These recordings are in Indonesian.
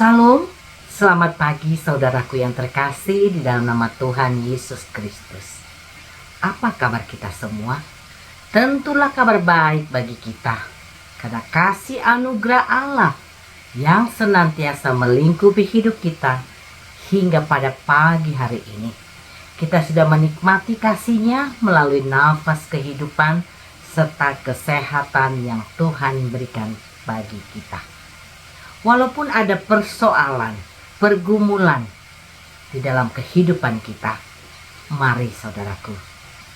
Salam, selamat pagi saudaraku yang terkasih di dalam nama Tuhan Yesus Kristus. Apa kabar kita semua? Tentulah kabar baik bagi kita, karena kasih anugerah Allah yang senantiasa melingkupi hidup kita hingga pada pagi hari ini. Kita sudah menikmati kasih-Nya melalui nafas kehidupan serta kesehatan yang Tuhan berikan bagi kita. Walaupun ada persoalan, pergumulan di dalam kehidupan kita, mari saudaraku,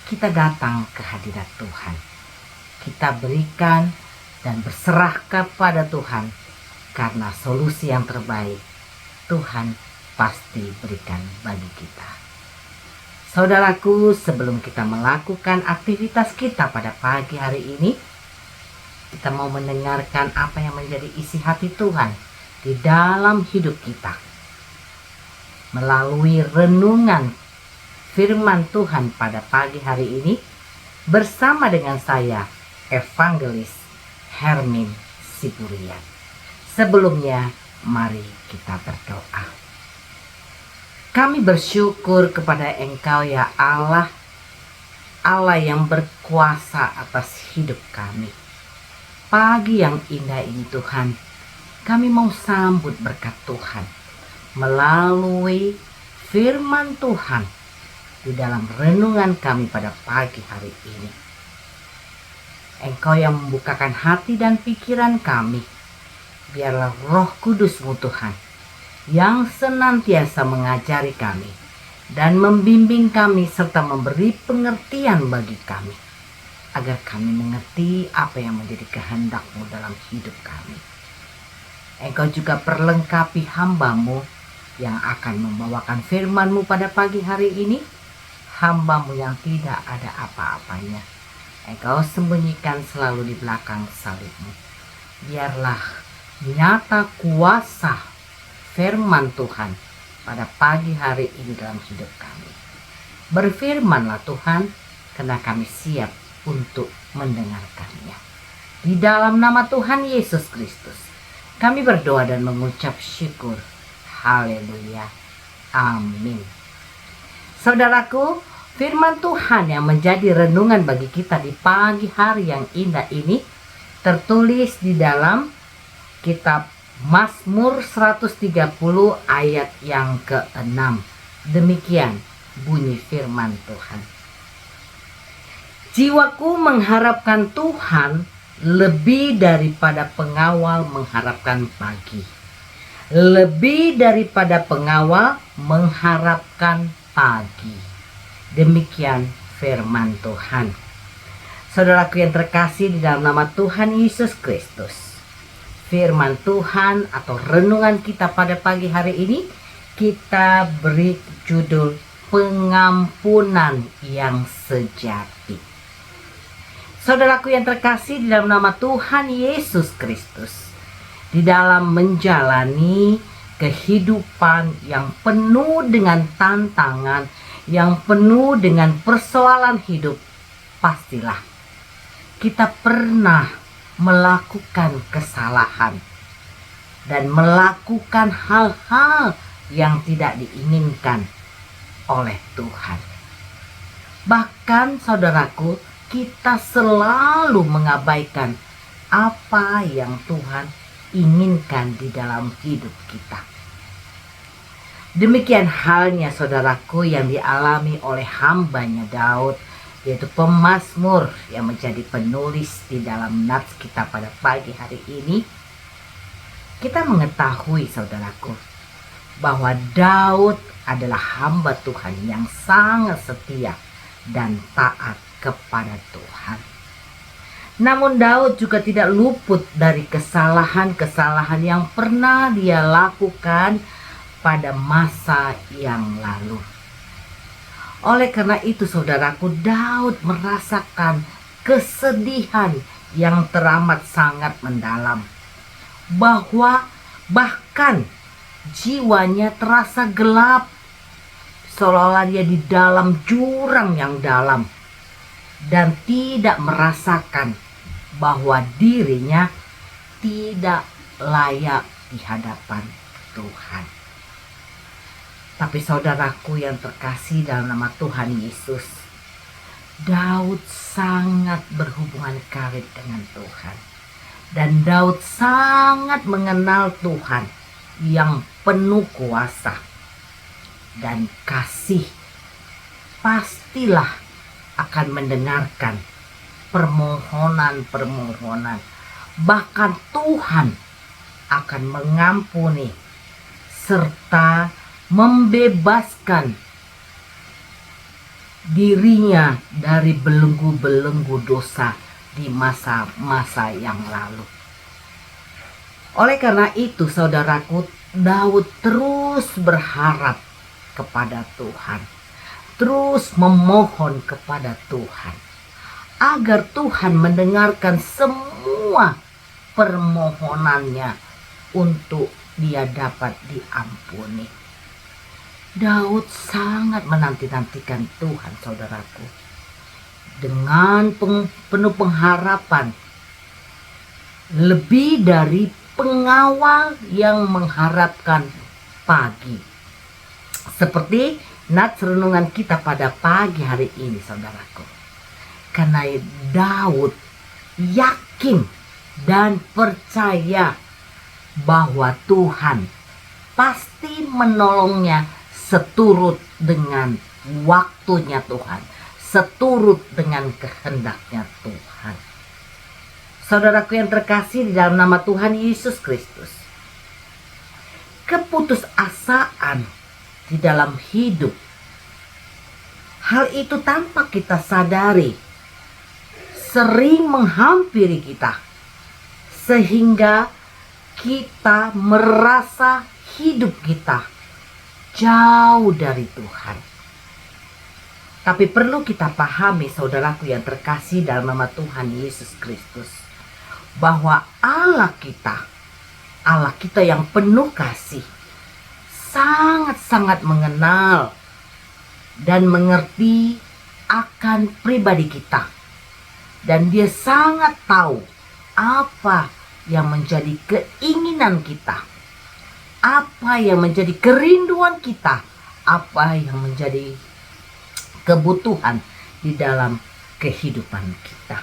kita datang ke hadirat Tuhan. Kita berikan dan berserah kepada Tuhan, karena solusi yang terbaik Tuhan pasti berikan bagi kita. Saudaraku, sebelum kita melakukan aktivitas kita pada pagi hari ini, kita mau mendengarkan apa yang menjadi isi hati Tuhan di dalam hidup kita. Melalui renungan firman Tuhan pada pagi hari ini, bersama dengan saya, Evangelis Hermin Siburian. Sebelumnya, mari kita berdoa. Kami bersyukur kepada Engkau ya Allah, Allah yang berkuasa atas hidup kami. Pagi yang indah ini Tuhan, kami mau sambut berkat Tuhan melalui firman Tuhan di dalam renungan kami pada pagi hari ini. Engkau yang membukakan hati dan pikiran kami, biarlah Roh Kudus-Mu Tuhan yang senantiasa mengajari kami dan membimbing kami serta memberi pengertian bagi kami, agar kami mengerti apa yang menjadi kehendak-Mu dalam hidup kami. Engkau juga perlengkapi hamba-Mu yang akan membawakan firman-Mu pada pagi hari ini, hamba-Mu yang tidak ada apa-apanya. Engkau sembunyikan selalu di belakang salib-Mu. Biarlah nyata kuasa firman Tuhan pada pagi hari ini dalam hidup kami. Berfirmanlah Tuhan, karena kami siap untuk mendengarkannya. Di dalam nama Tuhan Yesus Kristus, kami berdoa dan mengucap syukur. Haleluya. Amin. Saudaraku, firman Tuhan yang menjadi renungan bagi kita di pagi hari yang indah ini tertulis di dalam kitab Mazmur 130 ayat yang ke-6. Demikian bunyi firman Tuhan. Jiwaku mengharapkan Tuhan lebih daripada pengawal mengharapkan pagi. Lebih daripada pengawal mengharapkan pagi. Demikian firman Tuhan. Saudaraku yang terkasih di dalam nama Tuhan Yesus Kristus, firman Tuhan atau renungan kita pada pagi hari ini kita beri judul pengampunan yang sejati. Saudaraku yang terkasih di dalam nama Tuhan Yesus Kristus, di dalam menjalani kehidupan yang penuh dengan tantangan, yang penuh dengan persoalan hidup, pastilah kita pernah melakukan kesalahan dan melakukan hal-hal yang tidak diinginkan oleh Tuhan. Bahkan saudaraku, kita selalu mengabaikan apa yang Tuhan inginkan di dalam hidup kita. Demikian halnya saudaraku yang dialami oleh hambanya Daud, yaitu pemazmur yang menjadi penulis di dalam nats kita pada pagi hari ini. Kita mengetahui saudaraku bahwa Daud adalah hamba Tuhan yang sangat setia dan taat kepada Tuhan. Namun Daud juga tidak luput dari kesalahan-kesalahan yang pernah dia lakukan pada masa yang lalu. Oleh karena itu saudaraku, Daud merasakan kesedihan yang teramat sangat mendalam, bahwa bahkan jiwanya terasa gelap, seolah-olah dia di dalam jurang yang dalam dan tidak merasakan bahwa dirinya tidak layak di hadapan Tuhan. Tapi saudaraku yang terkasih dalam nama Tuhan Yesus, Daud sangat berhubungan karib dengan Tuhan. Dan Daud sangat mengenal Tuhan yang penuh kuasa dan kasih. Pastilah akan mendengarkan permohonan-permohonan. Bahkan Tuhan akan mengampuni serta membebaskan dirinya dari belenggu-belenggu dosa di masa-masa yang lalu. Oleh karena itu saudaraku, Daud terus berharap kepada Tuhan, terus memohon kepada Tuhan agar Tuhan mendengarkan semua permohonannya untuk dia dapat diampuni. Daud sangat menanti-nantikan Tuhan saudaraku, dengan penuh pengharapan, lebih dari pengawal yang mengharapkan pagi. Seperti nats renungan kita pada pagi hari ini saudaraku. Karena Daud yakin dan percaya bahwa Tuhan pasti menolongnya seturut dengan waktunya Tuhan, seturut dengan kehendaknya Tuhan. Saudaraku yang terkasih di dalam nama Tuhan Yesus Kristus, keputusasaan di dalam hidup, hal itu tanpa kita sadari sering menghampiri kita, sehingga kita merasa hidup kita jauh dari Tuhan. Tapi perlu kita pahami saudaraku yang terkasih dalam nama Tuhan Yesus Kristus, bahwa Allah kita yang penuh kasih, sangat-sangat mengenal dan mengerti akan pribadi kita. Dan dia sangat tahu apa yang menjadi keinginan kita, apa yang menjadi kerinduan kita, apa yang menjadi kebutuhan di dalam kehidupan kita.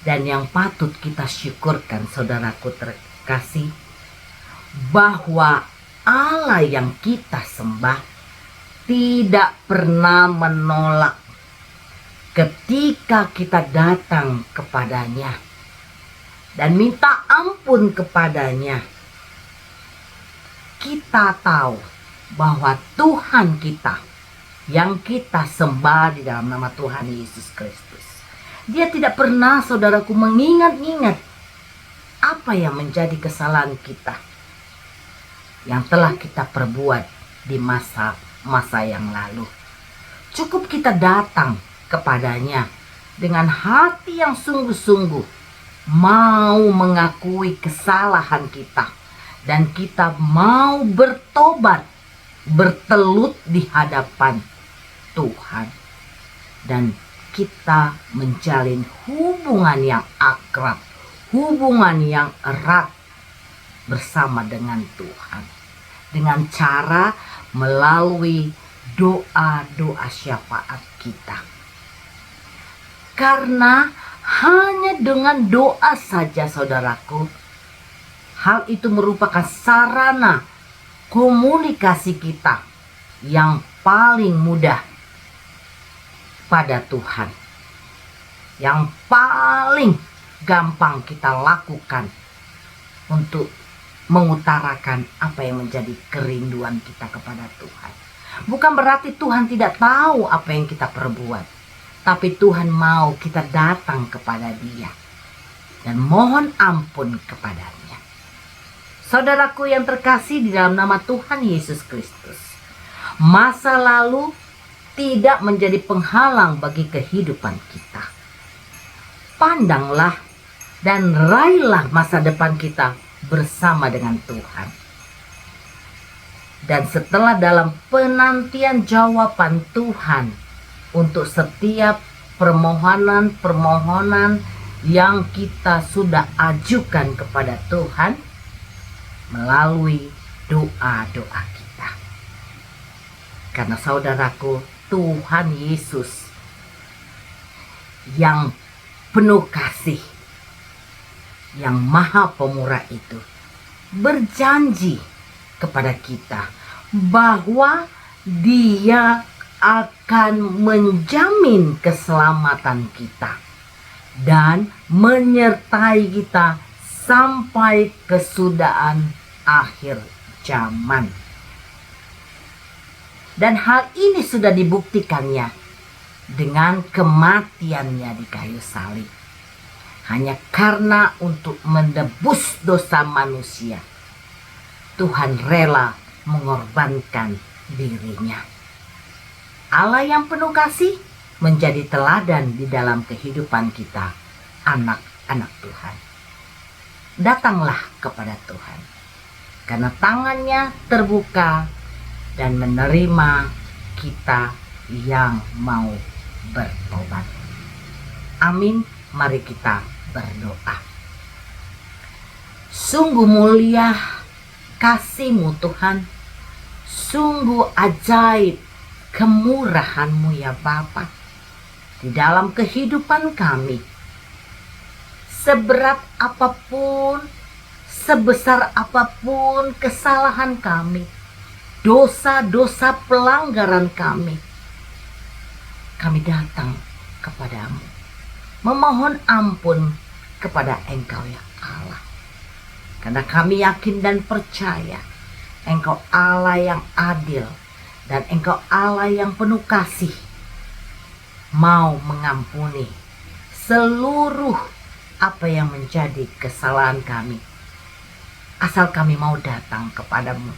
Dan yang patut kita syukurkan saudaraku terkasih, bahwa Allah yang kita sembah tidak pernah menolak ketika kita datang kepadanya dan minta ampun kepadanya. Kita tahu bahwa Tuhan kita yang kita sembah di dalam nama Tuhan Yesus Kristus, dia tidak pernah saudaraku mengingat-ingat apa yang menjadi kesalahan kita yang telah kita perbuat di masa-masa yang lalu. Cukup kita datang kepadanya dengan hati yang sungguh-sungguh, mau mengakui kesalahan kita, dan kita mau bertobat, bertelut di hadapan Tuhan. dan kita menjalin hubungan yang akrab, hubungan yang erat bersama dengan Tuhan, dengan cara melalui doa-doa syafaat kita. Karena hanya dengan doa saja, saudaraku, hal itu merupakan sarana komunikasi kita yang paling mudah pada Tuhan, yang paling gampang kita lakukan untuk mengutarakan apa yang menjadi kerinduan kita kepada Tuhan. Bukan berarti Tuhan tidak tahu apa yang kita perbuat, tapi Tuhan mau kita datang kepada Dia dan mohon ampun kepadanya. Saudaraku yang terkasih di dalam nama Tuhan Yesus Kristus, masa lalu tidak menjadi penghalang bagi kehidupan kita. Pandanglah dan raihlah masa depan kita bersama dengan Tuhan. Dan setelah dalam penantian jawaban Tuhan untuk setiap permohonan-permohonan yang kita sudah ajukan kepada Tuhan melalui doa-doa kita. Karena saudaraku, Tuhan Yesus yang penuh kasih, yang maha pemurah itu berjanji kepada kita bahwa Dia akan menjamin keselamatan kita dan menyertai kita sampai kesudahan akhir zaman. Dan hal ini sudah dibuktikannya dengan kematiannya di kayu salib. Hanya karena untuk menebus dosa manusia, Tuhan rela mengorbankan dirinya. Allah yang penuh kasih menjadi teladan di dalam kehidupan kita, anak-anak Tuhan. Datanglah kepada Tuhan, karena tangannya terbuka dan menerima kita yang mau bertobat. Amin. Mari kita berdoa. Sungguh mulia kasih-Mu Tuhan, sungguh ajaib kemurahan-Mu ya Bapa di dalam kehidupan kami. Seberat apapun, sebesar apapun kesalahan kami, dosa-dosa pelanggaran kami datang kepadamu, memohon ampun kepada Engkau ya Allah. Karena kami yakin dan percaya Engkau Allah yang adil dan Engkau Allah yang penuh kasih, mau mengampuni seluruh apa yang menjadi kesalahan kami, asal kami mau datang kepadamu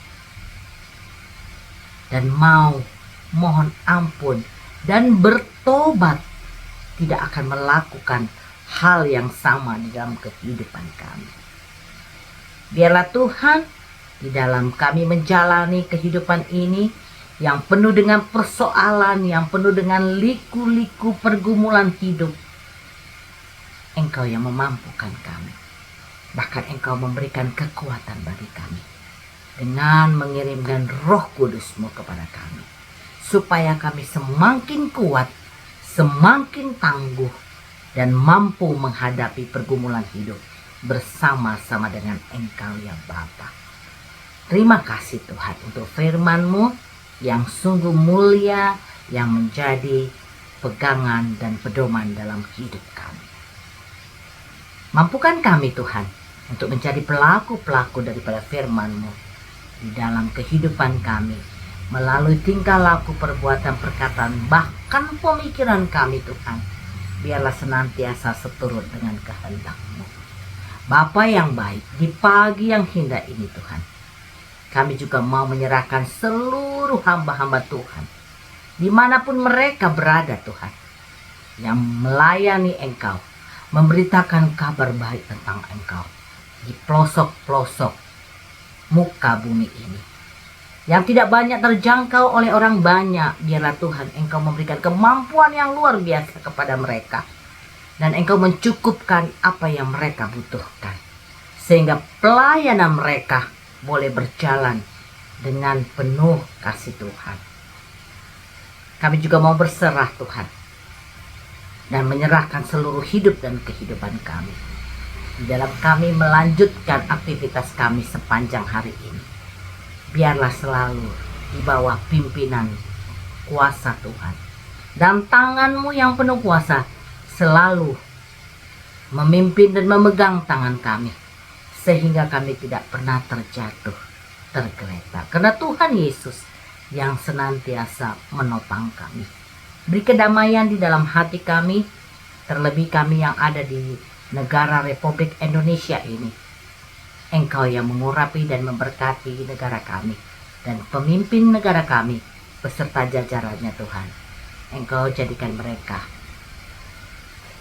dan mau mohon ampun dan bertobat, tidak akan melakukan hal yang sama di dalam kehidupan kami. Biarlah Tuhan di dalam kami menjalani kehidupan ini yang penuh dengan persoalan, yang penuh dengan liku-liku pergumulan hidup, Engkau yang memampukan kami. Bahkan Engkau memberikan kekuatan bagi kami dengan mengirimkan Roh Kudus-Mu kepada kami, supaya kami semakin kuat, semakin tangguh, dan mampu menghadapi pergumulan hidup bersama-sama dengan Engkau ya Bapa. Terima kasih Tuhan untuk firman-Mu yang sungguh mulia, yang menjadi pegangan dan pedoman dalam hidup kami. Mampukan kami Tuhan untuk menjadi pelaku-pelaku daripada firman-Mu di dalam kehidupan kami, melalui tingkah laku, perbuatan, perkataan, bahkan pemikiran kami Tuhan. Biarlah senantiasa seturut dengan kehendak-Mu. Bapa yang baik, di pagi yang indah ini Tuhan, kami juga mau menyerahkan seluruh hamba-hamba Tuhan, dimanapun mereka berada Tuhan, yang melayani Engkau, memberitakan kabar baik tentang Engkau di pelosok-pelosok muka bumi ini. yang tidak banyak terjangkau oleh orang banyak. Biarlah Tuhan Engkau memberikan kemampuan yang luar biasa kepada mereka, dan Engkau mencukupkan apa yang mereka butuhkan, sehingga pelayanan mereka boleh berjalan dengan penuh kasih Tuhan. Kami juga mau berserah Tuhan, dan menyerahkan seluruh hidup dan kehidupan kami di dalam kami melanjutkan aktivitas kami sepanjang hari ini. Biarlah selalu di bawah pimpinan kuasa Tuhan, dan tangan-Mu yang penuh kuasa selalu memimpin dan memegang tangan kami, sehingga kami tidak pernah terjatuh, tergeletak, karena Tuhan Yesus yang senantiasa menopang kami. Beri kedamaian di dalam hati kami, terlebih kami yang ada di negara Republik Indonesia ini. Engkau yang mengurapi dan memberkati negara kami dan pemimpin negara kami beserta jajarannya Tuhan. Engkau jadikan mereka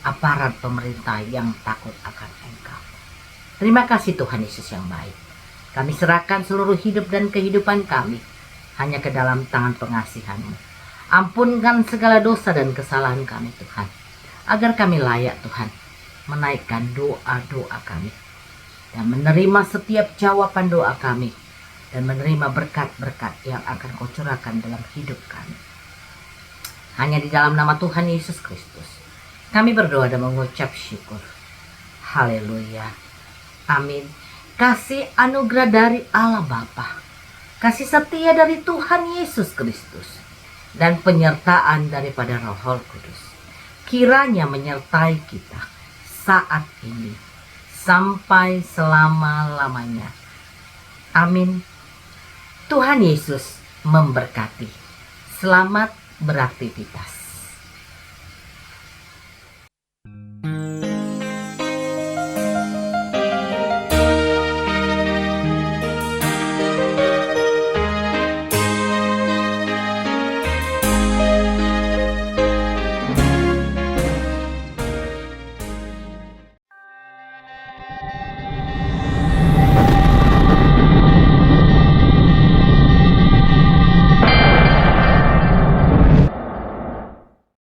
aparat pemerintah yang takut akan Engkau. Terima kasih Tuhan Yesus yang baik. Kami serahkan seluruh hidup dan kehidupan kami hanya ke dalam tangan pengasihan-Mu. Ampunkan segala dosa dan kesalahan kami Tuhan, agar kami layak Tuhan menaikkan doa-doa kami, dan menerima setiap jawaban doa kami, dan menerima berkat-berkat yang akan Kau curahkan dalam hidup kami. Hanya di dalam nama Tuhan Yesus Kristus kami berdoa dan mengucap syukur. Haleluya. Amin. Kasih anugerah dari Allah Bapa, kasih setia dari Tuhan Yesus Kristus, dan penyertaan daripada Roh Kudus kiranya menyertai kita saat ini sampai selama-lamanya. Amin. Tuhan Yesus memberkati. Selamat beraktivitas.